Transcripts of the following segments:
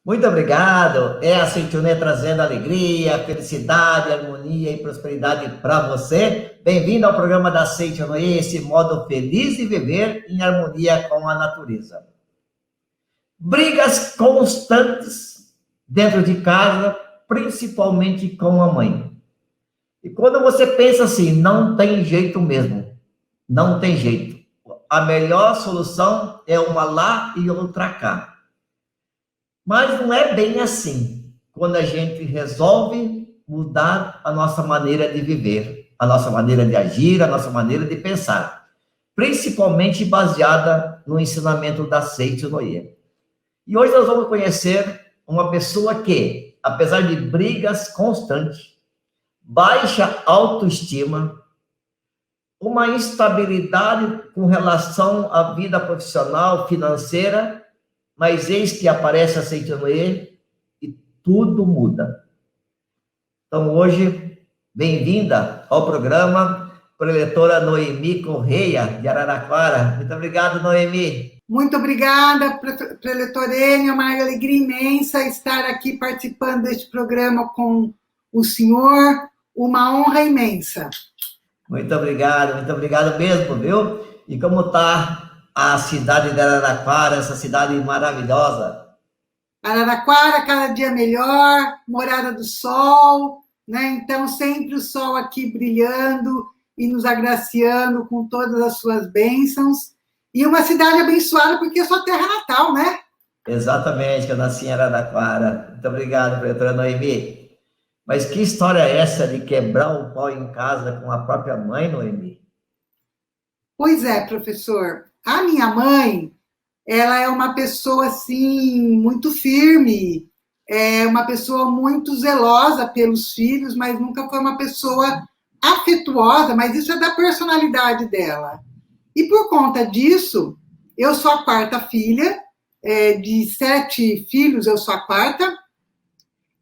Muito obrigado. É a Seitione trazendo alegria, felicidade, harmonia e prosperidade para você. Bem-vindo ao programa da Seitione, esse modo feliz de viver em harmonia com a natureza. Brigas constantes dentro de casa, principalmente com a mãe. E quando você pensa assim, não tem jeito mesmo, não tem jeito. A melhor solução é uma lá e outra cá. Mas não é bem assim. Quando a gente resolve mudar a nossa maneira de viver, a nossa maneira de agir, a nossa maneira de pensar, principalmente baseada no ensinamento da Seito Noye. E hoje nós vamos conhecer uma pessoa que, apesar de brigas constantes, baixa autoestima, uma instabilidade com relação à vida profissional, financeira, mas eis que aparece a Seitianoye e tudo muda. Então, hoje, bem-vinda ao programa, preletora Noemi Correia, de Araraquara. Muito obrigado, Noemi. Muito obrigada, preletorênia, uma alegria imensa estar aqui participando deste programa com o senhor, uma honra imensa. Muito obrigado mesmo, viu? E como está a cidade de Araraquara, essa cidade maravilhosa? Araraquara, cada dia melhor, morada do sol, né? Então, sempre o sol aqui brilhando e nos agraciando com todas as suas bênçãos. E uma cidade abençoada, porque é sua terra natal, né? Exatamente, que eu nasci em Araraquara. Muito obrigado, preletora Noemi. Mas que história é essa de quebrar o pau em casa com a própria mãe, Noemi? Pois é, professor. A minha mãe, ela é uma pessoa, assim, muito firme, é uma pessoa muito zelosa pelos filhos, mas nunca foi uma pessoa afetuosa, mas isso é da personalidade dela. E por conta disso, eu sou a quarta filha, de 7 filhos, eu sou a quarta.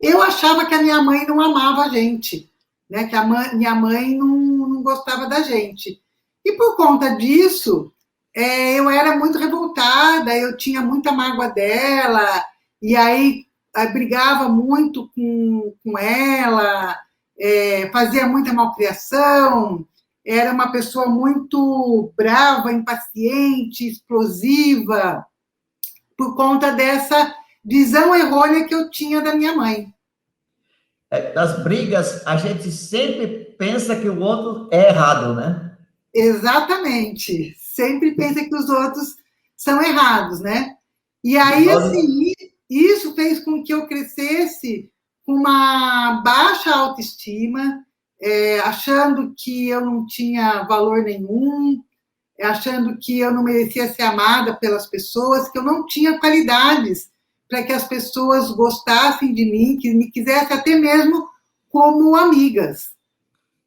Eu achava que a minha mãe não amava a gente, né? Que minha mãe não gostava da gente. E por conta disso, eu era muito revoltada, eu tinha muita mágoa dela, e aí brigava muito com ela, fazia muita malcriação, era uma pessoa muito brava, impaciente, explosiva, por conta dessa visão errônea que eu tinha da minha mãe. Das brigas, a gente sempre pensa que o outro é errado, né? Exatamente. Sempre pensa que os outros são errados, né? E aí, assim, isso fez com que eu crescesse com uma baixa autoestima, achando que eu não tinha valor nenhum, achando que eu não merecia ser amada pelas pessoas, que eu não tinha qualidades para que as pessoas gostassem de mim, que me quisessem até mesmo como amigas.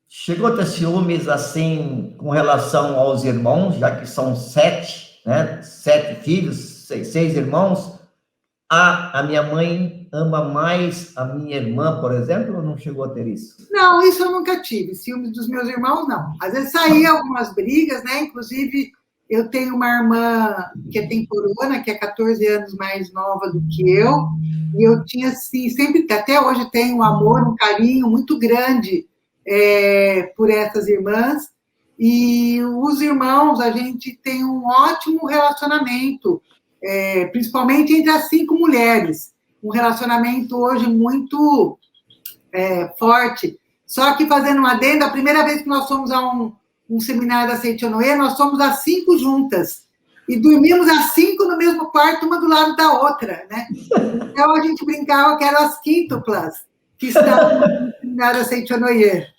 Chegou a ter ciúmes, assim, com relação aos irmãos, já que são 7, né? 7 filhos, 6 irmãos. A minha mãe ama mais a minha irmã, por exemplo, ou não chegou a ter isso? Não, isso eu nunca tive. Ciúmes dos meus irmãos, não. Às vezes saía algumas brigas, né? Inclusive, eu tenho uma irmã que é temporona, que é 14 anos mais nova do que eu, e eu tinha, assim, sempre, até hoje tenho um amor, um carinho muito grande por essas irmãs. E os irmãos, a gente tem um ótimo relacionamento, principalmente entre as 5 mulheres. Um relacionamento hoje muito forte. Só que, fazendo um adendo, a primeira vez que nós fomos a um seminário da Seitianoye, nós fomos as 5 juntas. E dormimos as 5 no mesmo quarto, uma do lado da outra, né? Então, a gente brincava que eram as quíntuplas que estavam no seminário da Seitianoye.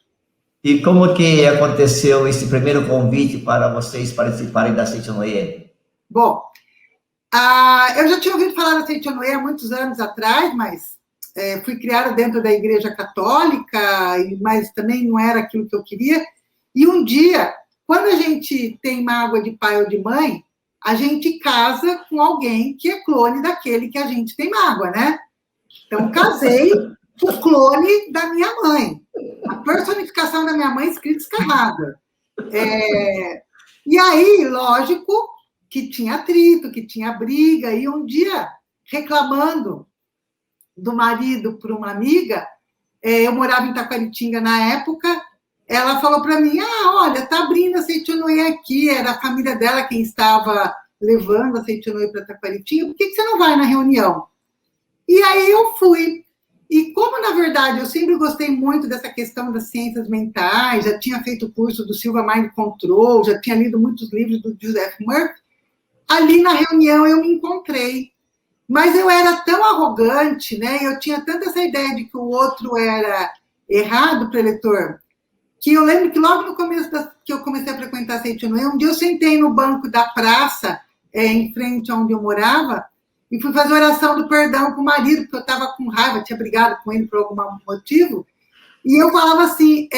E como que aconteceu esse primeiro convite para vocês participarem da Seitianoye? Bom, eu já tinha ouvido falar da Seitianoye há muitos anos atrás, mas fui criada dentro da Igreja Católica, mas também não era aquilo que eu queria. E um dia, quando a gente tem mágoa de pai ou de mãe, a gente casa com alguém que é clone daquele que a gente tem mágoa, né? Então, casei com o clone da minha mãe. A personificação da minha mãe escrita escarrada. E aí, lógico, que tinha atrito, que tinha briga, e um dia, reclamando do marido para uma amiga, eu morava em Taquaritinga na época, ela falou para mim, olha, tá abrindo a Seitonoye aqui, era a família dela quem estava levando a Seitonoye para Taquaritinga, por que você não vai na reunião? E aí eu fui. E como, na verdade, eu sempre gostei muito dessa questão das ciências mentais, já tinha feito o curso do Silva Mind Control, já tinha lido muitos livros do Joseph Murphy, ali na reunião eu me encontrei. Mas eu era tão arrogante, né? Eu tinha tanta essa ideia de que o outro era errado, preletor, que eu lembro que logo no começo que eu comecei a frequentar a Seitonoye, um dia eu sentei no banco da praça, em frente a onde eu morava, e fui fazer oração do perdão com o marido, porque eu estava com raiva, tinha brigado com ele por algum motivo, e eu falava assim,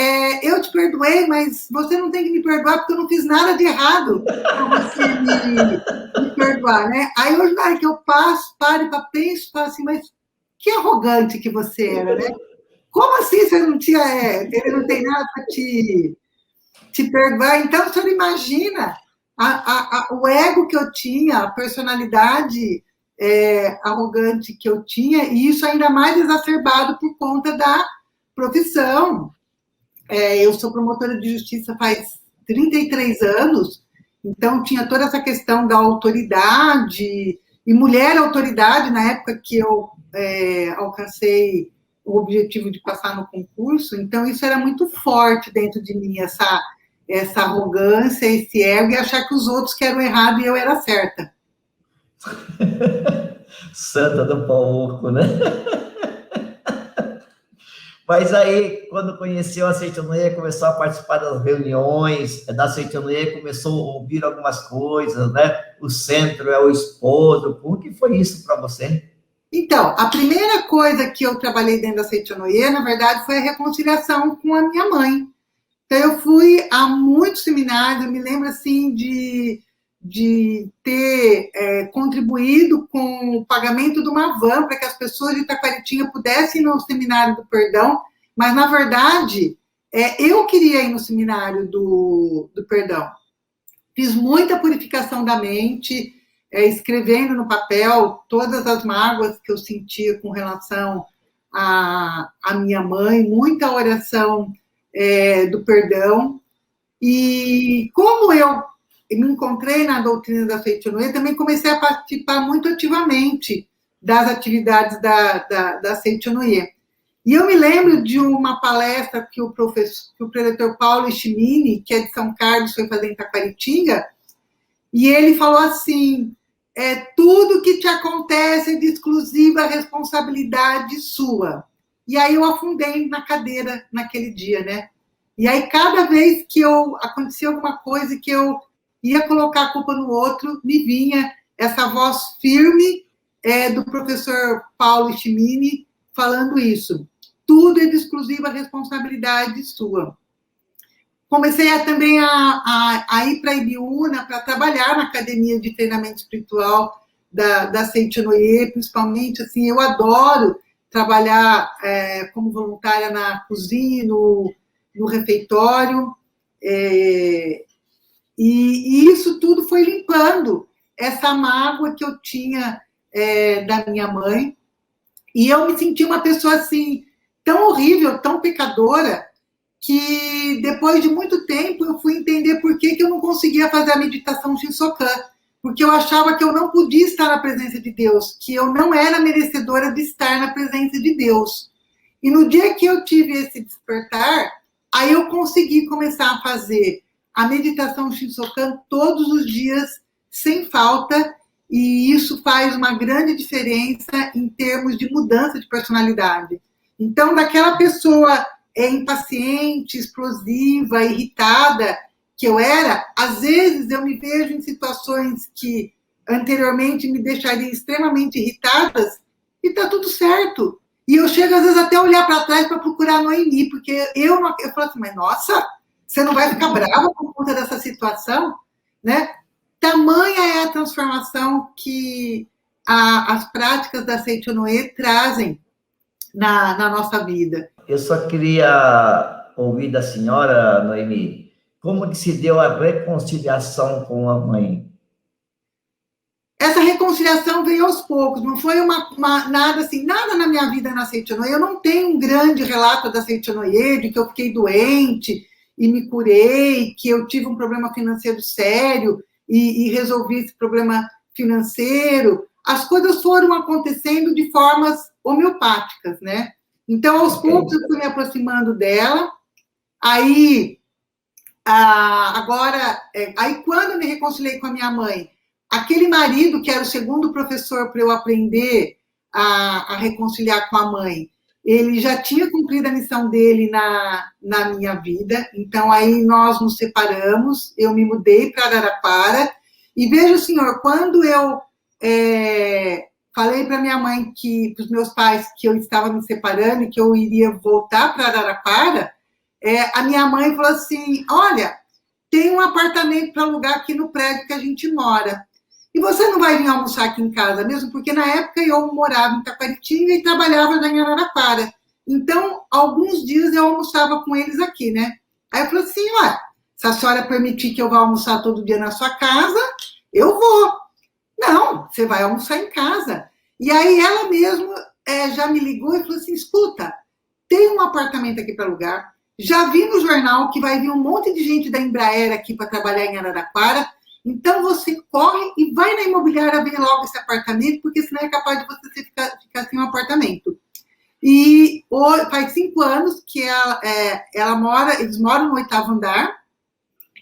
eu te perdoei, mas você não tem que me perdoar, porque eu não fiz nada de errado para você me perdoar, né? Aí hoje, na hora que eu paro para penso, falo assim, mas que arrogante que você era, né? Como assim você não tinha, ele não tem nada para te perdoar? Então, o senhor imagina o ego que eu tinha, a personalidade arrogante que eu tinha, e isso ainda mais exacerbado por conta da profissão. Eu sou promotora de justiça faz 33 anos, então tinha toda essa questão da autoridade, e mulher autoridade, na época que eu alcancei o objetivo de passar no concurso, então isso era muito forte dentro de mim, essa arrogância, esse ego, e achar que os outros que eram errados e eu era certa. Santa do Pauco, né? Mas aí, quando conheceu a Seitonoye, começou a participar das reuniões da Seitonoye, começou a ouvir algumas coisas, né? O centro é o esposo. Como que foi isso para você? Então, a primeira coisa que eu trabalhei dentro da Seitonoye, na verdade, foi a reconciliação com a minha mãe. Então, eu fui a muitos seminários, eu me lembro, assim, de ter contribuído com o pagamento de uma van para que as pessoas de Taquaritinga pudessem ir no seminário do perdão, mas, na verdade, eu queria ir no seminário do perdão. Fiz muita purificação da mente, escrevendo no papel todas as mágoas que eu sentia com relação à minha mãe, muita oração do perdão. E como eu me encontrei na doutrina da Seitonoye, também comecei a participar muito ativamente das atividades da Seitonoye. E eu me lembro de uma palestra que o preletor Paulo Schimini, que é de São Carlos, foi fazer em Taquaritinga, e ele falou assim, tudo que te acontece é de exclusiva responsabilidade sua. E aí eu afundei na cadeira naquele dia, né? E aí cada vez que acontecia alguma coisa que eu ia colocar a culpa no outro, me vinha essa voz firme do professor Paulo Schimini falando isso. Tudo é de exclusiva responsabilidade sua. Comecei também a ir para a Ibiúna para trabalhar na academia de treinamento espiritual da Seitonoye, principalmente, assim, eu adoro trabalhar como voluntária na cozinha, no refeitório, e isso tudo foi limpando essa mágoa que eu tinha da minha mãe, e eu me senti uma pessoa, assim, tão horrível, tão pecadora, que depois de muito tempo eu fui entender por que eu não conseguia fazer a meditação Shinsokan, porque eu achava que eu não podia estar na presença de Deus, que eu não era merecedora de estar na presença de Deus. E no dia que eu tive esse despertar, aí eu consegui começar a fazer a meditação Shinsokan todos os dias, sem falta, e isso faz uma grande diferença em termos de mudança de personalidade. Então, daquela pessoa impaciente, explosiva, irritada que eu era, às vezes eu me vejo em situações que anteriormente me deixariam extremamente irritadas e tá tudo certo. E eu chego, às vezes, até a olhar para trás para procurar Noemi, porque eu falo assim, mas nossa, você não vai ficar brava por conta dessa situação? Né? Tamanha é a transformação que as práticas da Seitonoye trazem na nossa vida. Eu só queria ouvir da senhora, Noemi, como que se deu a reconciliação com a mãe? essa reconciliação veio aos poucos, não foi nada assim, nada na minha vida na Seichonoye. Eu não tenho um grande relato da Seichonoye, de que eu fiquei doente e me curei, que eu tive um problema financeiro sério e resolvi esse problema financeiro. As coisas foram acontecendo de formas homeopáticas, né? Então, aos poucos, eu fui me aproximando dela. Aí, aí quando eu me reconciliei com a minha mãe, aquele marido, que era o segundo professor para eu aprender a reconciliar com a mãe, ele já tinha cumprido a missão dele na minha vida, então aí nós nos separamos, eu me mudei para Araraquara, e veja, senhor, quando eu falei para minha mãe, para os meus pais, que eu estava me separando e que eu iria voltar para Araraquara, a minha mãe falou assim, olha, tem um apartamento para alugar aqui no prédio que a gente mora. E você não vai vir almoçar aqui em casa mesmo? Porque na época eu morava em Taquaritinga e trabalhava em Araraquara. Então, alguns dias eu almoçava com eles aqui, né? Aí eu falei assim, se a senhora permitir que eu vá almoçar todo dia na sua casa, eu vou. Não, você vai almoçar em casa. E aí ela mesma já me ligou e falou assim, escuta, tem um apartamento aqui para alugar, já vi no jornal que vai vir um monte de gente da Embraer aqui para trabalhar em Araraquara, então você corre e vai na imobiliária ver logo esse apartamento, porque senão é capaz de você ficar sem um apartamento. E faz 5 anos que ela mora, eles moram no 8º andar,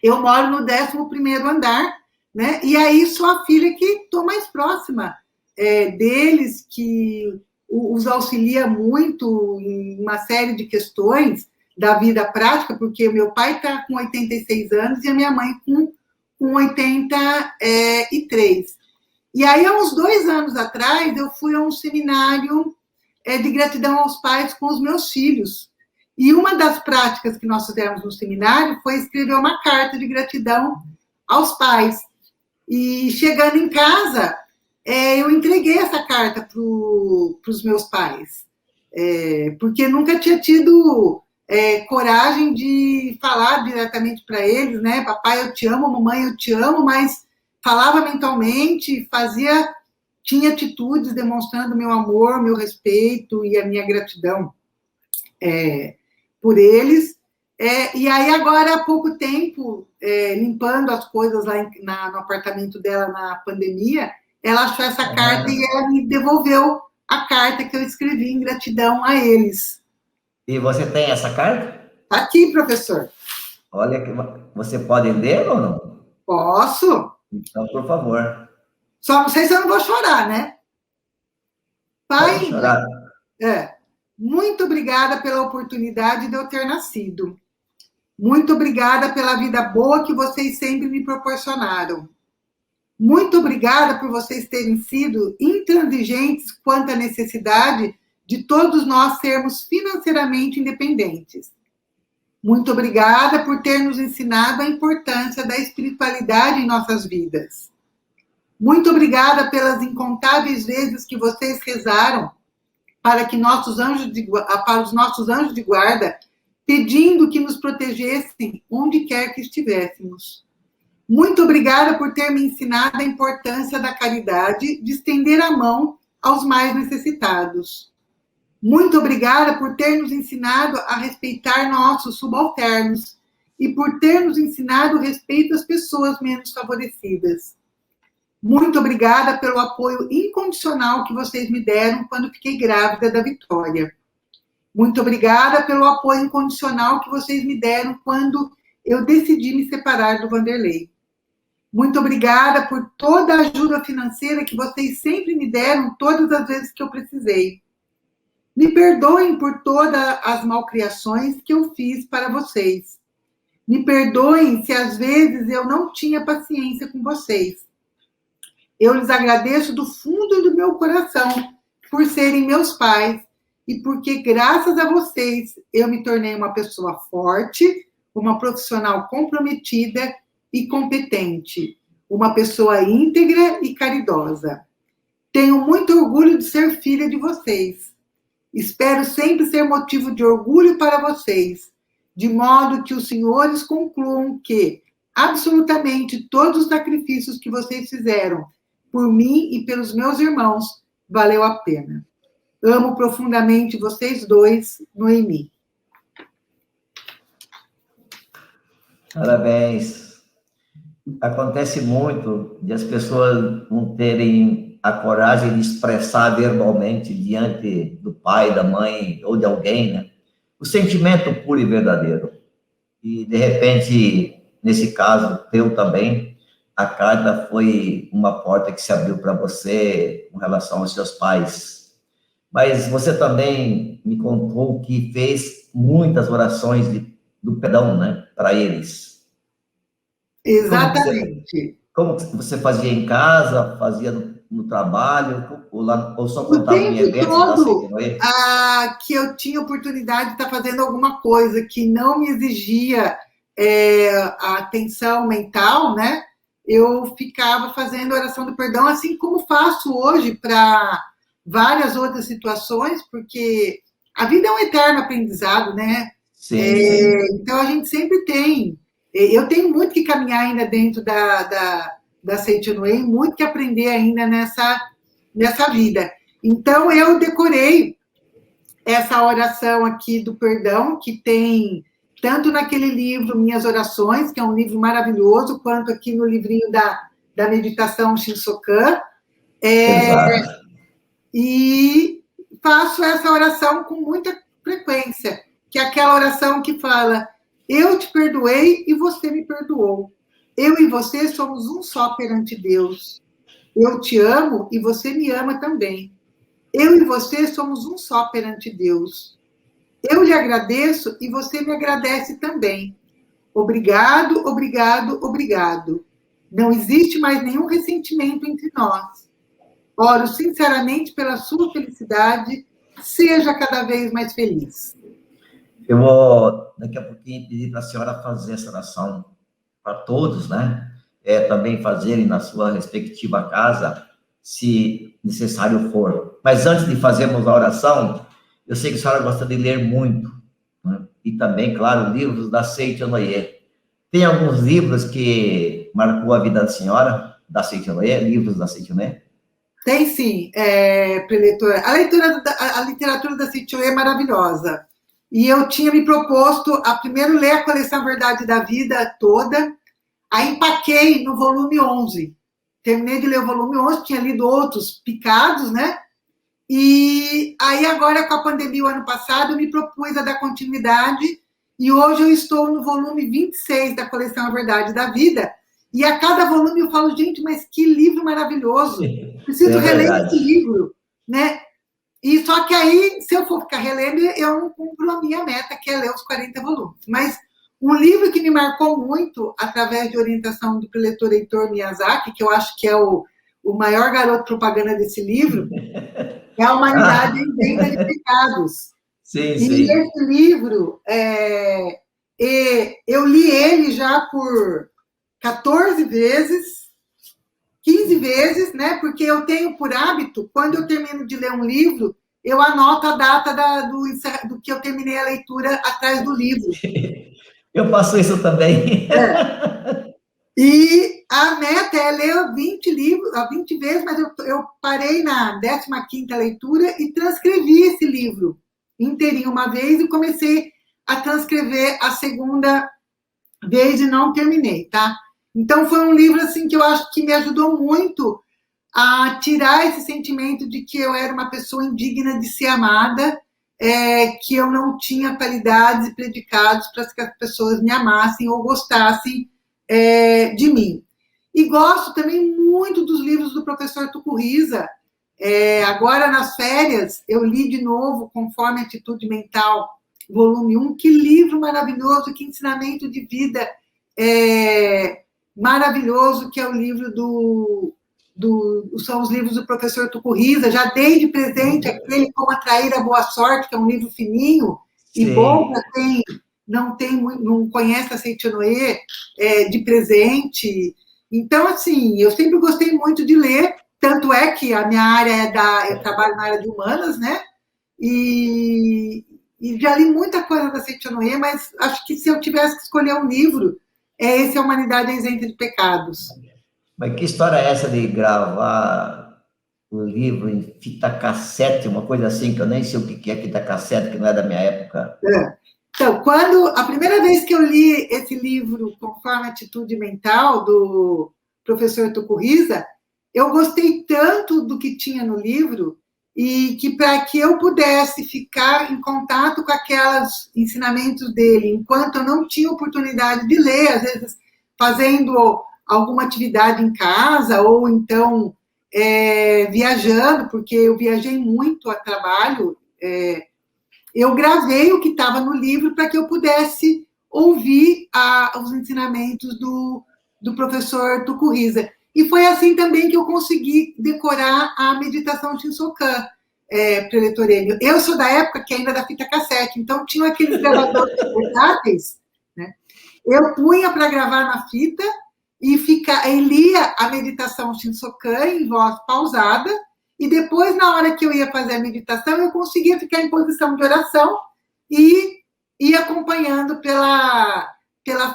eu moro no 11º andar, né? E aí sou a filha que estou mais próxima deles, que os auxilia muito em uma série de questões da vida prática, porque meu pai está com 86 anos e a minha mãe com 83. E aí, há uns 2 anos atrás, eu fui a um seminário de gratidão aos pais com os meus filhos. E uma das práticas que nós fizemos no seminário foi escrever uma carta de gratidão aos pais. E chegando em casa, eu entreguei essa carta para os meus pais, porque nunca tinha tido coragem de falar diretamente para eles, né? Papai, eu te amo, mamãe, eu te amo, mas falava mentalmente, tinha atitudes demonstrando meu amor, meu respeito e a minha gratidão por eles. E aí, agora, há pouco tempo, limpando as coisas lá no apartamento dela na pandemia, ela achou essa carta e ela me devolveu a carta que eu escrevi em gratidão a eles. E você tem essa carta? Está aqui, professor. Olha, você pode ler ou não? Posso. Então, por favor. Só não sei se eu não vou chorar, né? Pai, pode chorar. Muito obrigada pela oportunidade de eu ter nascido. Muito obrigada pela vida boa que vocês sempre me proporcionaram. Muito obrigada por vocês terem sido intransigentes quanto à necessidade de todos nós sermos financeiramente independentes. Muito obrigada por ter nos ensinado a importância da espiritualidade em nossas vidas. Muito obrigada pelas incontáveis vezes que vocês rezaram para os nossos anjos de guarda, pedindo que nos protegessem onde quer que estivéssemos. Muito obrigada por ter me ensinado a importância da caridade, de estender a mão aos mais necessitados. Muito obrigada por ter nos ensinado a respeitar nossos subalternos e por ter nos ensinado o respeito às pessoas menos favorecidas. Muito obrigada pelo apoio incondicional que vocês me deram quando fiquei grávida da Vitória. Muito obrigada pelo apoio incondicional que vocês me deram quando eu decidi me separar do Vanderlei. Muito obrigada por toda a ajuda financeira que vocês sempre me deram todas as vezes que eu precisei. Me perdoem por todas as malcriações que eu fiz para vocês. Me perdoem se às vezes eu não tinha paciência com vocês. Eu lhes agradeço do fundo do meu coração por serem meus pais e porque, graças a vocês, eu me tornei uma pessoa forte, uma profissional comprometida e competente, uma pessoa íntegra e caridosa. Tenho muito orgulho de ser filha de vocês. Espero sempre ser motivo de orgulho para vocês, de modo que os senhores concluam que absolutamente todos os sacrifícios que vocês fizeram por mim e pelos meus irmãos, valeu a pena. Amo profundamente vocês dois, Noemi. Parabéns. Acontece muito de as pessoas não terem a coragem de expressar verbalmente diante do pai, da mãe ou de alguém, né? O sentimento puro e verdadeiro. E, de repente, nesse caso teu também, a carta foi uma porta que se abriu para você com relação aos seus pais. Mas você também me contou que fez muitas orações do perdão, né, para eles. Exatamente. Como que você fazia em casa, fazia no trabalho, ou só O contava em tempo eventos da todo CTOE? que eu tinha oportunidade de estar fazendo alguma coisa que não me exigia a atenção mental, né? Eu ficava fazendo oração do perdão, assim como faço hoje para várias outras situações, porque a vida é um eterno aprendizado, né? Sim, sim. Então a gente sempre tem. Eu tenho muito que caminhar ainda dentro da Seitonway, muito que aprender ainda nessa vida. Então eu decorei essa oração aqui do perdão, que tem tanto naquele livro Minhas Orações, que é um livro maravilhoso, quanto aqui no livrinho da meditação Shinsokan. Exato. E faço essa oração com muita frequência, que é aquela oração que fala: eu te perdoei e você me perdoou. Eu e você somos um só perante Deus. Eu te amo e você me ama também. Eu e você somos um só perante Deus. Eu lhe agradeço e você me agradece também. Obrigado, obrigado, obrigado. Não existe mais nenhum ressentimento entre nós. Oro sinceramente pela sua felicidade. Seja cada vez mais feliz. Eu vou, daqui a pouquinho, pedir para a senhora fazer essa oração para todos, né? Também fazerem na sua respectiva casa, se necessário for. Mas antes de fazermos a oração, eu sei que a senhora gosta de ler muito, né? E também, claro, livros da Seite Noye. Tem alguns livros que marcou a vida da senhora, da Seite Noye, livros da Seite Noye? Tem sim, preletora. A literatura da Sitio é maravilhosa. E eu tinha me proposto a primeiro ler a coleção Verdade da Vida toda, aí empaquei no volume 11. Terminei de ler o volume 11, tinha lido outros picados, né? E aí agora, com a pandemia, o ano passado, eu me propus a dar continuidade, e hoje eu estou no volume 26 da coleção A Verdade da Vida, e a cada volume eu falo, gente, mas que livro maravilhoso! Preciso reler esse livro, né? E só que aí, se eu for ficar relendo, eu não cumpro a minha meta, que é ler os 40 volumes. Mas um livro que me marcou muito, através de orientação do preletor Heitor Miyazaki, que eu acho que é o maior garoto propaganda desse livro, é A Humanidade Isenta de Pecados. Sim, E sim. esse livro, eu li ele já por 14 vezes, 15 vezes, né? Porque eu tenho por hábito, quando eu termino de ler um livro, eu anoto a data do que eu terminei a leitura atrás do livro. Eu faço isso também. E a meta é ler 20 livros, 20 vezes, mas eu parei na 15ª leitura e transcrevi esse livro inteirinho uma vez e comecei a transcrever a segunda vez e não terminei, tá? Então foi um livro assim que eu acho que me ajudou muito a tirar esse sentimento de que eu era uma pessoa indigna de ser amada, que eu não tinha qualidades e predicados para que as pessoas me amassem ou gostassem de mim. E gosto também muito dos livros do professor Tucurriza. Agora, nas férias, eu li de novo, Conforme a Atitude Mental, volume 1. Que livro maravilhoso, que ensinamento de vida maravilhoso, que é o livro são os livros do professor Tucurriza. Já dei de presente aquele Como Atrair a Boa Sorte, que é um livro fininho e bom para quem não conhece a Seitianoye, de presente. Então, assim, eu sempre gostei muito de ler, tanto é que a minha área eu trabalho na área de humanas, né? E já li muita coisa da Seitianoye, mas acho que se eu tivesse que escolher um livro, esse é A Humanidade Isenta de Pecados. Mas que história é essa de gravar o livro em fita cassete, uma coisa assim, que eu nem sei o que é fita cassete, que não é da minha época. Então, quando a primeira vez que eu li esse livro, Conforme a Atitude Mental, do professor Tucurriza, eu gostei tanto do que tinha no livro e que para que eu pudesse ficar em contato com aqueles ensinamentos dele, enquanto eu não tinha oportunidade de ler, às vezes fazendo alguma atividade em casa ou então viajando, porque eu viajei muito a trabalho, eu gravei o que estava no livro para que eu pudesse ouvir os ensinamentos do professor Tucurriza. E foi assim também que eu consegui decorar a meditação Shinsokan, preletorênio. Eu sou da época que ainda da fita cassete, então tinha aqueles gravadores portáteis, né? Eu punha para gravar na fita e lia a meditação Shinsokan em voz pausada, e depois, na hora que eu ia fazer a meditação, eu conseguia ficar em posição de oração e ir acompanhando pela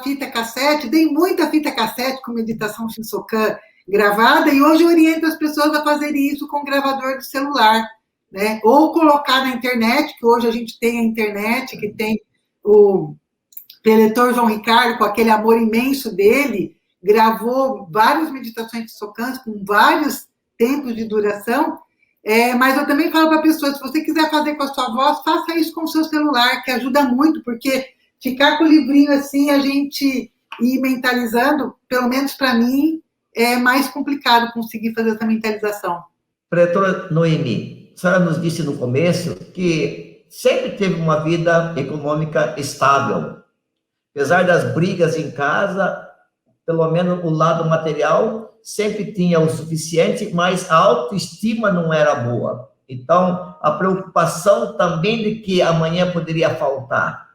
fita cassete. Dei muita fita cassete com meditação Shinsokan gravada, e hoje eu oriento as pessoas a fazerem isso com gravador de celular, né? Ou colocar na internet, que hoje a gente tem a internet, que tem o preletor João Ricardo, com aquele amor imenso dele, gravou várias meditações Shinsokans com vários tempos de duração, mas eu também falo para a pessoa, se você quiser fazer com a sua voz, faça isso com o seu celular, que ajuda muito, porque ficar com o livrinho assim, a gente ir mentalizando, pelo menos para mim, é mais complicado conseguir fazer essa mentalização. Preletora Noemi, a senhora nos disse no começo que sempre teve uma vida econômica estável. Apesar das brigas em casa, pelo menos o lado material sempre tinha o suficiente, mas a autoestima não era boa. Então, a preocupação também de que amanhã poderia faltar.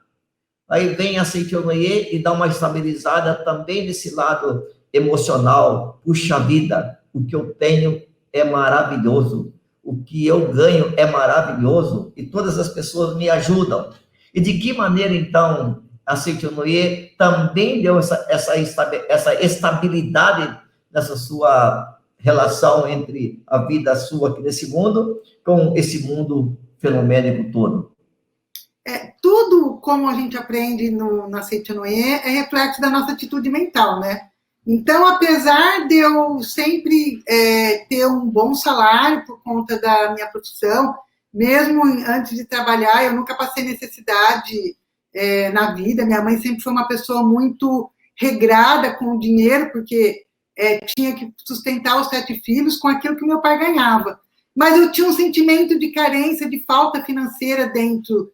Aí vem a Seichonoye e dá uma estabilizada também desse lado emocional. Puxa vida, o que eu tenho é maravilhoso. O que eu ganho é maravilhoso. E todas as pessoas me ajudam. E de que maneira, então, a Seichonoye também deu essa estabilidade nessa sua relação entre a vida sua aqui nesse mundo com esse mundo fenomênico todo? Tudo, como a gente aprende na Seichonoye, é reflexo da nossa atitude mental, né? Então, apesar de eu sempre ter um bom salário por conta da minha profissão, mesmo antes de trabalhar, eu nunca passei necessidade na vida. Minha mãe sempre foi uma pessoa muito regrada com o dinheiro, porque tinha que sustentar os 7 filhos com aquilo que meu pai ganhava. Mas eu tinha um sentimento de carência, de falta financeira dentro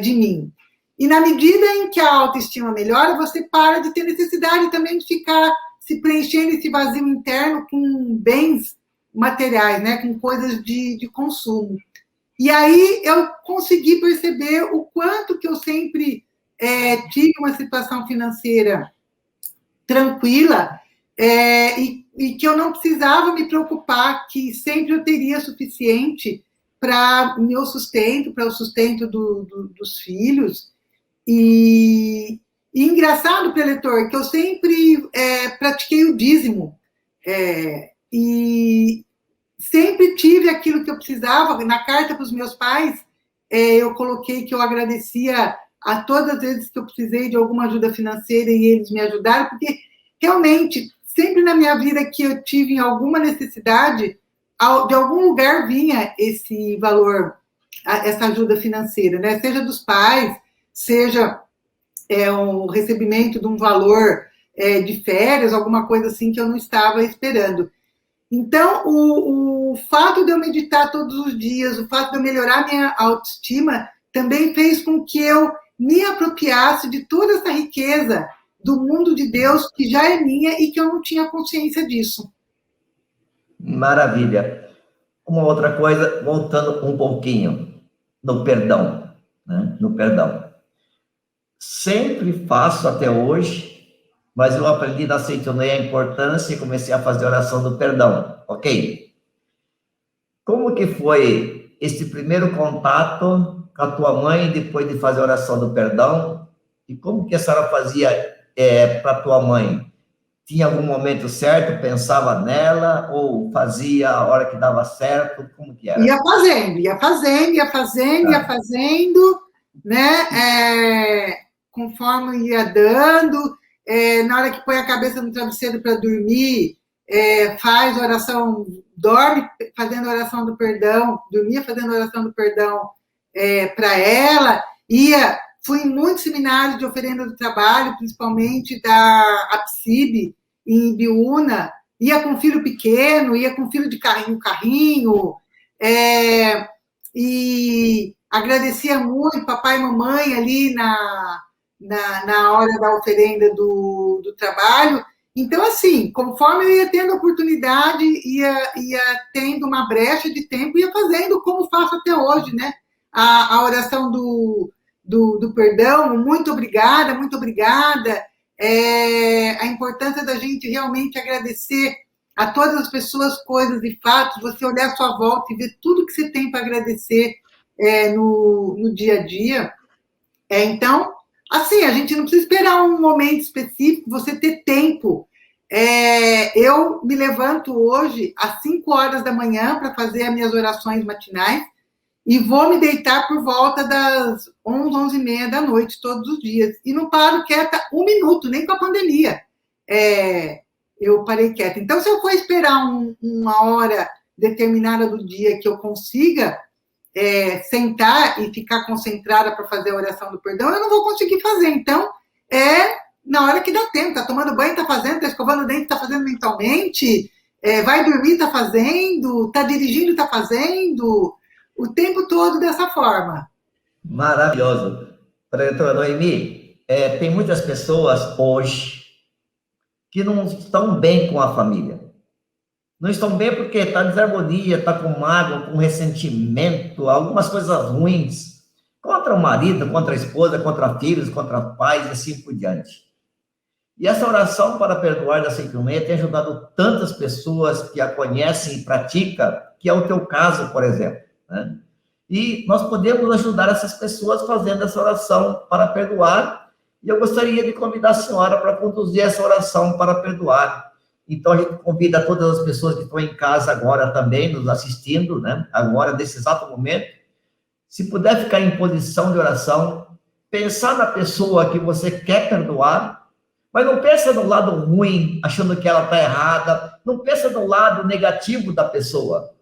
de mim. E na medida em que a autoestima melhora, você para de ter necessidade também de ficar se preenchendo esse vazio interno com bens materiais, né, com coisas de consumo. E aí eu consegui perceber o quanto que eu sempre tive uma situação financeira tranquila, e que eu não precisava me preocupar, que sempre eu teria suficiente para o meu sustento, para o sustento dos filhos. E engraçado, preletor, que eu sempre pratiquei o dízimo, e sempre tive aquilo que eu precisava. Na carta para os meus pais, eu coloquei que eu agradecia a todas as vezes que eu precisei de alguma ajuda financeira e eles me ajudaram, porque realmente, sempre na minha vida que eu tive alguma necessidade, de algum lugar vinha esse valor, essa ajuda financeira, né? Seja dos pais, seja um recebimento de um valor de férias, alguma coisa assim que eu não estava esperando. Então, o fato de eu meditar todos os dias, o fato de eu melhorar minha autoestima, também fez com que eu me apropriasse de toda essa riqueza do mundo de Deus, que já é minha e que eu não tinha consciência disso. Maravilha. Uma outra coisa, voltando um pouquinho no perdão, né? No perdão. Sempre faço até hoje, mas eu aprendi na Seichonoye a importância e comecei a fazer oração do perdão, ok? Como que foi esse primeiro contato com a tua mãe depois de fazer a oração do perdão? E como que a senhora fazia para tua mãe? tinha algum momento certo, pensava nela, ou fazia a hora que dava certo? Como que era? Ia fazendo, né? Conforme ia dando, na hora que põe a cabeça no travesseiro para dormir, faz oração, dorme fazendo oração do perdão, dormia fazendo oração do perdão para ela, fui em muitos seminários de oferenda do trabalho, principalmente da APSIB, em Ibiúna, ia com filho pequeno, ia com filho de carrinho, e agradecia muito papai e mamãe ali na hora da oferenda do trabalho. Então, assim, conforme eu ia tendo oportunidade, ia tendo uma brecha de tempo, ia fazendo como faço até hoje, né? A oração do perdão, muito obrigada, muito obrigada. A importância da gente realmente agradecer a todas as pessoas, coisas e fatos, você olhar à sua volta e ver tudo que você tem para agradecer no dia a dia. Então, assim, a gente não precisa esperar um momento específico, você ter tempo. Eu me levanto hoje às 5 horas da manhã para fazer as minhas orações matinais e vou me deitar por volta das 11, 11h30 da noite, todos os dias. E não paro quieta um minuto, nem com a pandemia. Eu parei quieta. Então, se eu for esperar uma hora determinada do dia que eu consiga sentar e ficar concentrada para fazer a oração do perdão, eu não vou conseguir fazer. Então, na hora que dá tempo. Está tomando banho, está fazendo, está escovando o dente, está fazendo mentalmente, vai dormir, está fazendo, está dirigindo, está fazendo, o tempo todo dessa forma. Maravilhoso. Doutora Noemi, tem muitas pessoas hoje que não estão bem com a família. Não estão bem porque está em desarmonia, está com mágoa, com ressentimento, algumas coisas ruins, contra o marido, contra a esposa, contra filhos, contra pais e assim por diante. E essa oração para perdoar da Seitonoye tem ajudado tantas pessoas que a conhecem e praticam, que é o teu caso, por exemplo, né? E nós podemos ajudar essas pessoas fazendo essa oração para perdoar, e eu gostaria de convidar a senhora para conduzir essa oração para perdoar. Então, a gente convida todas as pessoas que estão em casa agora também, nos assistindo, né? Agora, nesse exato momento, se puder ficar em posição de oração, pensar na pessoa que você quer perdoar, mas não pensa no lado ruim, achando que ela está errada, não pensa no lado negativo da pessoa,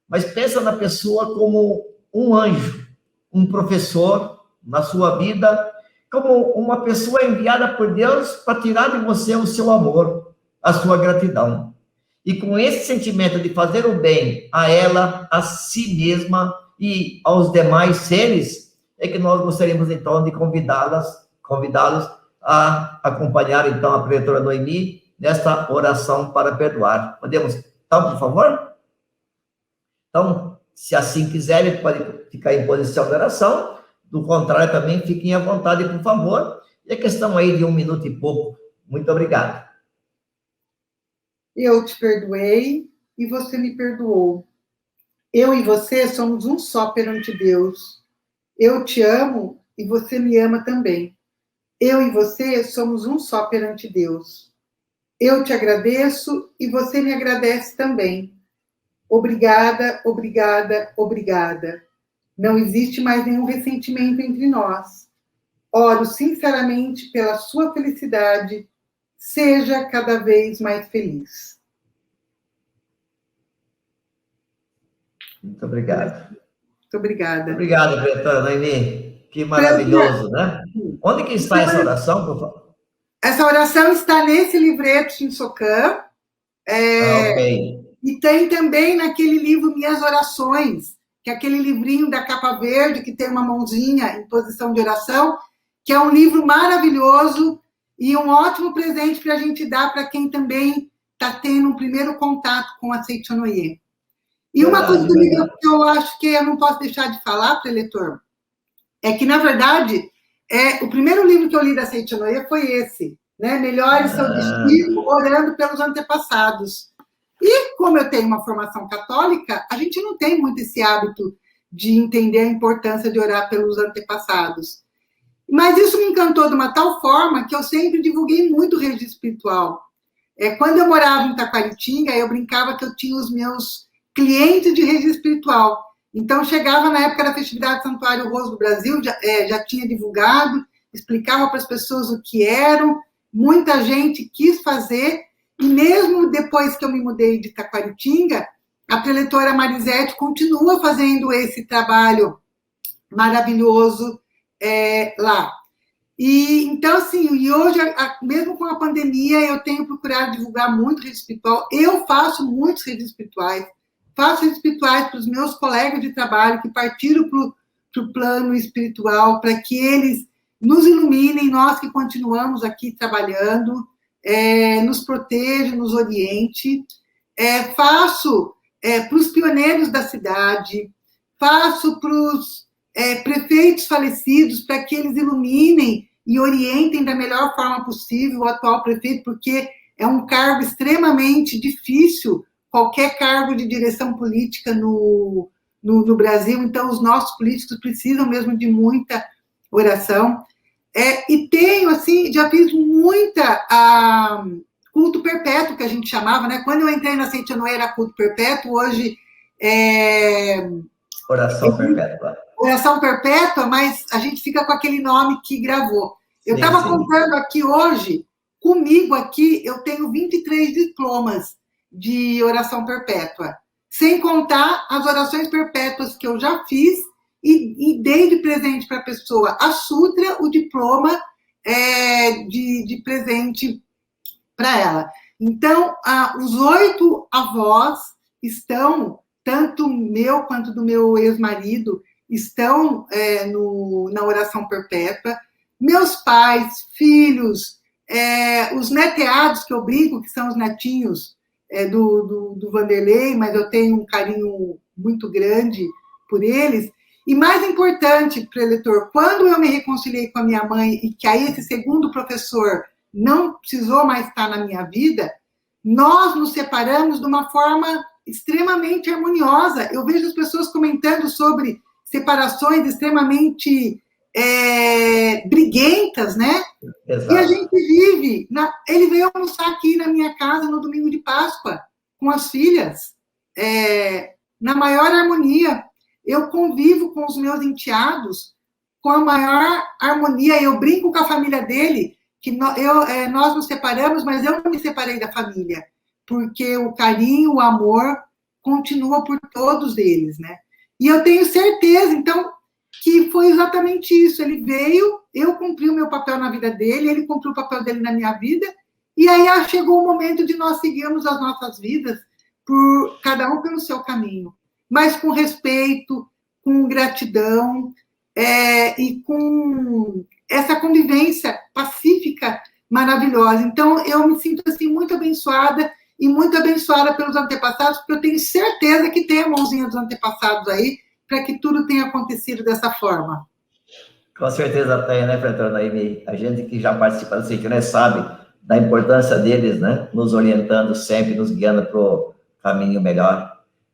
mas pensa na pessoa como um anjo, um professor na sua vida, como uma pessoa enviada por Deus para tirar de você o seu amor, a sua gratidão. E com esse sentimento de fazer o bem a ela, a si mesma e aos demais seres, é que nós gostaríamos, então, de convidá-los a acompanhar, então, a preletora Noemi nesta oração para perdoar. Podemos, então, por favor? Então, se assim quiserem, pode ficar em posição de oração. Do contrário, também fiquem à vontade, por favor. E a questão aí de 1 minuto e pouco. Muito obrigado. Eu te perdoei e você me perdoou. Eu e você somos um só perante Deus. Eu te amo e você me ama também. Eu e você somos um só perante Deus. Eu te agradeço e você me agradece também. Obrigada, obrigada, obrigada. Não existe mais nenhum ressentimento entre nós. Oro sinceramente pela sua felicidade. Seja cada vez mais feliz. Muito obrigado. Muito obrigada. Obrigado, preletora Noemi. Que maravilhoso, né? Onde que está essa oração, por favor? Essa oração está nesse livreto Shinsokan. Ok. E tem também naquele livro Minhas Orações, que é aquele livrinho da capa verde, que tem uma mãozinha em posição de oração, que é um livro maravilhoso e um ótimo presente para a gente dar para quem também está tendo um primeiro contato com a Seitonoye. E uma coisa que eu acho que eu não posso deixar de falar, preletor, é que, na verdade, o primeiro livro que eu li da Seitonoye foi esse, né? Melhore seu destino orando pelos antepassados. E, como eu tenho uma formação católica, a gente não tem muito esse hábito de entender a importância de orar pelos antepassados. Mas isso me encantou de uma tal forma que eu sempre divulguei muito o registro espiritual. Quando eu morava em Taquaritinga, eu brincava que eu tinha os meus clientes de rede espiritual. Então, chegava na época da festividade do Santuário Roso do Brasil, já tinha divulgado, explicava para as pessoas o que eram, muita gente quis fazer, e mesmo depois que eu me mudei de Taquaritinga, a preletora Marisete continua fazendo esse trabalho maravilhoso lá. E então, assim, e hoje, mesmo com a pandemia, eu tenho procurado divulgar muito rede espiritual. Eu faço muitos redes espirituais, faço redes espirituais para os meus colegas de trabalho que partiram para o plano espiritual, para que eles nos iluminem, nós que continuamos aqui trabalhando, nos proteja, nos oriente. Faço para os pioneiros da cidade, faço para os prefeitos falecidos, para que eles iluminem e orientem da melhor forma possível o atual prefeito, porque é um cargo extremamente difícil, qualquer cargo de direção política no Brasil, então os nossos políticos precisam mesmo de muita oração. E tenho, assim, já fiz muita culto perpétuo, que a gente chamava, né? Quando eu entrei na Seite não era culto perpétuo, hoje Oração perpétua. Oração perpétua, mas a gente fica com aquele nome que gravou. Eu estava contando aqui hoje, comigo aqui, eu tenho 23 diplomas de oração perpétua, sem contar as orações perpétuas que eu já fiz e dei de presente para a pessoa a Sutra, o diploma de presente para ela. Então, os 8 avós estão, tanto meu quanto do meu ex-marido, estão na oração perpétua. Meus pais, filhos, os neteados, que eu brinco, que são os netinhos do Vanderlei, mas eu tenho um carinho muito grande por eles. E mais importante, preletor, quando eu me reconciliei com a minha mãe e que aí esse segundo professor não precisou mais estar na minha vida, nós nos separamos de uma forma extremamente harmoniosa. Eu vejo as pessoas comentando sobre separações extremamente briguentas, né? Exato. E a gente vive... Ele veio almoçar aqui na minha casa no domingo de Páscoa, com as filhas, na maior harmonia. Eu convivo com os meus enteados com a maior harmonia. Eu brinco com a família dele, que nós nos separamos, mas eu não me separei da família, porque o carinho, o amor continua por todos eles, né? E eu tenho certeza, então, que foi exatamente isso. Ele veio, eu cumpri o meu papel na vida dele, ele cumpriu o papel dele na minha vida, e aí chegou o momento de nós seguirmos as nossas vidas, cada um pelo seu caminho, mas com respeito, com gratidão, e com essa convivência pacífica maravilhosa. Então, eu me sinto assim, muito abençoada, e muito abençoada pelos antepassados, porque eu tenho certeza que tem a mãozinha dos antepassados aí, para que tudo tenha acontecido dessa forma. Com certeza tem, né, Preletora Noemi? A gente que já participa do Seite, né, sabe da importância deles, né, nos orientando sempre, nos guiando para o caminho melhor.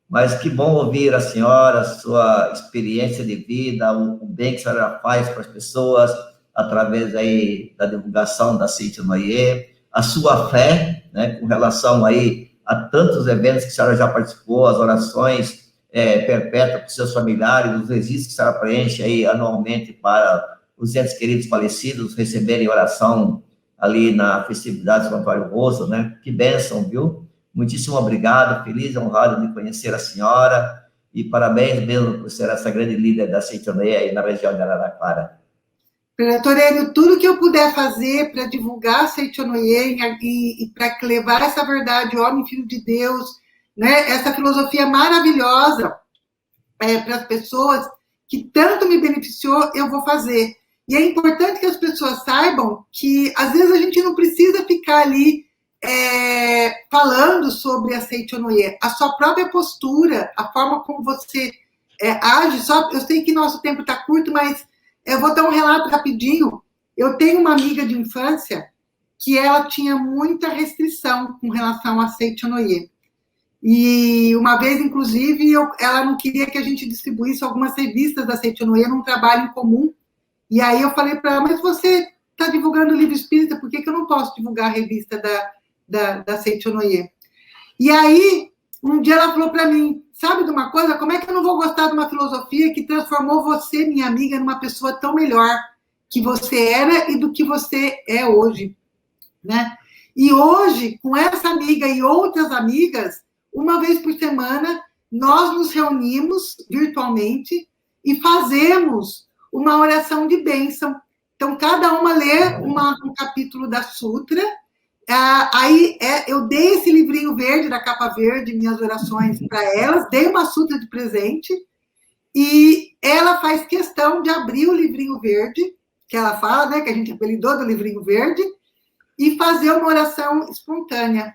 Mas que bom ouvir a senhora, a sua experiência de vida, o bem que a senhora faz para as pessoas, através aí da divulgação da Seite Noé, a sua fé, né, com relação aí a tantos eventos que a senhora já participou, as orações perpétuas para os seus familiares, os registros que a senhora preenche aí anualmente para os entes queridos falecidos receberem oração ali na festividade do Santuário Roso, né? Que bênção, viu? Muitíssimo obrigado, feliz e honrado de conhecer a senhora, e parabéns mesmo por ser essa grande líder da Seite Noé aí na região de Araraquara. Preletor Hélio, tudo que eu puder fazer para divulgar a Seite Noé e para levar essa verdade, homem, filho de Deus, né, essa filosofia maravilhosa para as pessoas, que tanto me beneficiou, eu vou fazer. E é importante que as pessoas saibam que, às vezes, a gente não precisa ficar ali falando sobre a Seite Noé. A sua própria postura, a forma como você age, eu sei que nosso tempo está curto, mas eu vou dar um relato rapidinho. Eu tenho uma amiga de infância que ela tinha muita restrição com relação à Seite Noé. E uma vez, inclusive, ela não queria que a gente distribuísse algumas revistas da Seite Noé num trabalho em comum. E aí eu falei para ela, mas você está divulgando o livro espírita, por que eu não posso divulgar a revista da Seichonoye. E aí, um dia ela falou para mim, sabe de uma coisa? Como é que eu não vou gostar de uma filosofia que transformou você, minha amiga, numa pessoa tão melhor que você era e do que você é hoje, né? E hoje, com essa amiga e outras amigas, uma vez por semana, nós nos reunimos virtualmente e fazemos uma oração de bênção. Então, cada uma lê um capítulo da Sutra. Eu dei esse livrinho verde, da capa verde, minhas orações para elas, dei uma Sutra de presente, e ela faz questão de abrir o livrinho verde, que ela fala, né, que a gente apelidou do livrinho verde, e fazer uma oração espontânea.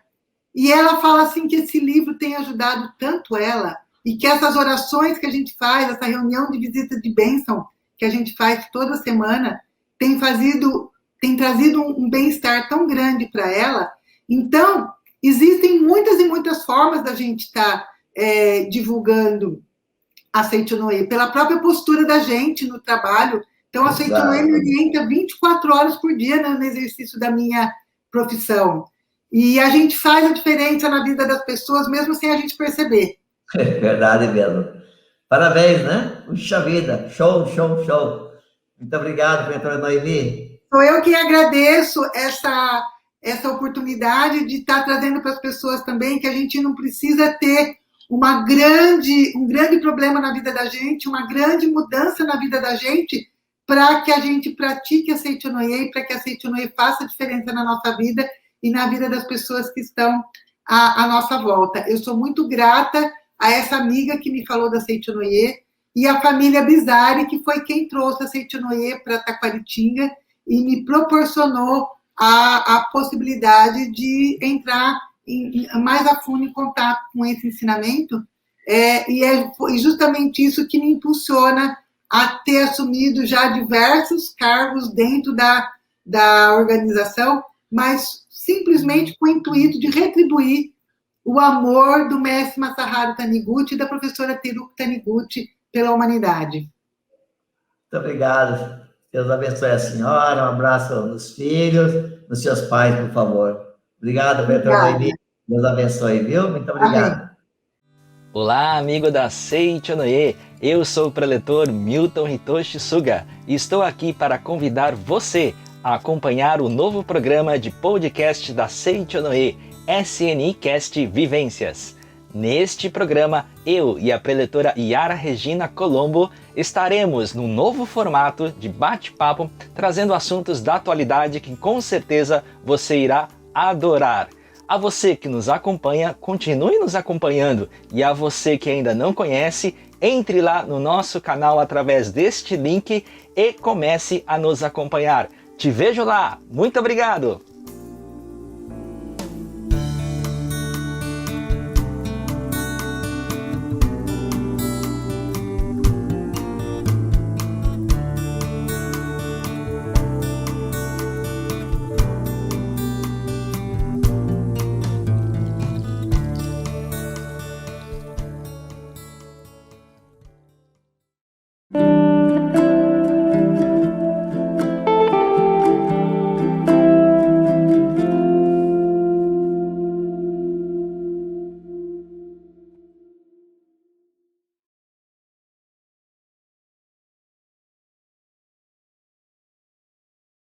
E ela fala assim que esse livro tem ajudado tanto ela, e que essas orações que a gente faz, essa reunião de visita de bênção que a gente faz toda semana, tem trazido um bem-estar tão grande para ela. Então, existem muitas e muitas formas da gente estar divulgando a Seichonoye, pela própria postura da gente no trabalho. Então, a Seichonoye me orienta 24 horas por dia no exercício da minha profissão. E a gente faz a diferença na vida das pessoas, mesmo sem a gente perceber. É verdade mesmo. Parabéns, né? Puxa vida, show, show, show. Muito obrigado, professora Noemi. Sou eu que agradeço essa oportunidade de estar trazendo para as pessoas também que a gente não precisa ter um grande problema na vida da gente, uma grande mudança na vida da gente, para que a gente pratique a Seichonoye, para que a Seichonoye faça diferença na nossa vida e na vida das pessoas que estão à nossa volta. Eu sou muito grata a essa amiga que me falou da Seichonoye e a família Bizarre, que foi quem trouxe a Seichonoye para Taquaritinga e me proporcionou a possibilidade de entrar mais a fundo em contato com esse ensinamento, e é justamente isso que me impulsiona a ter assumido já diversos cargos dentro da organização, mas simplesmente com o intuito de retribuir o amor do mestre Masaharu Taniguchi e da professora Teruko Taniguchi pela humanidade. Muito obrigado. Deus abençoe a senhora, um abraço nos filhos, nos seus pais, por favor. Obrigado, professora Noemi. Deus abençoe, viu? Muito obrigado. Amém. Olá, amigo da Seichonoye. Eu sou o preletor Milton Hitoshi Suga e estou aqui para convidar você a acompanhar o novo programa de podcast da Seichonoye, SNIcast Vivências. Neste programa, eu e a preletora Yara Regina Colombo estaremos num novo formato de bate-papo, trazendo assuntos da atualidade que com certeza você irá adorar. A você que nos acompanha, continue nos acompanhando, e a você que ainda não conhece, entre lá no nosso canal através deste link e comece a nos acompanhar. Te vejo lá! Muito obrigado!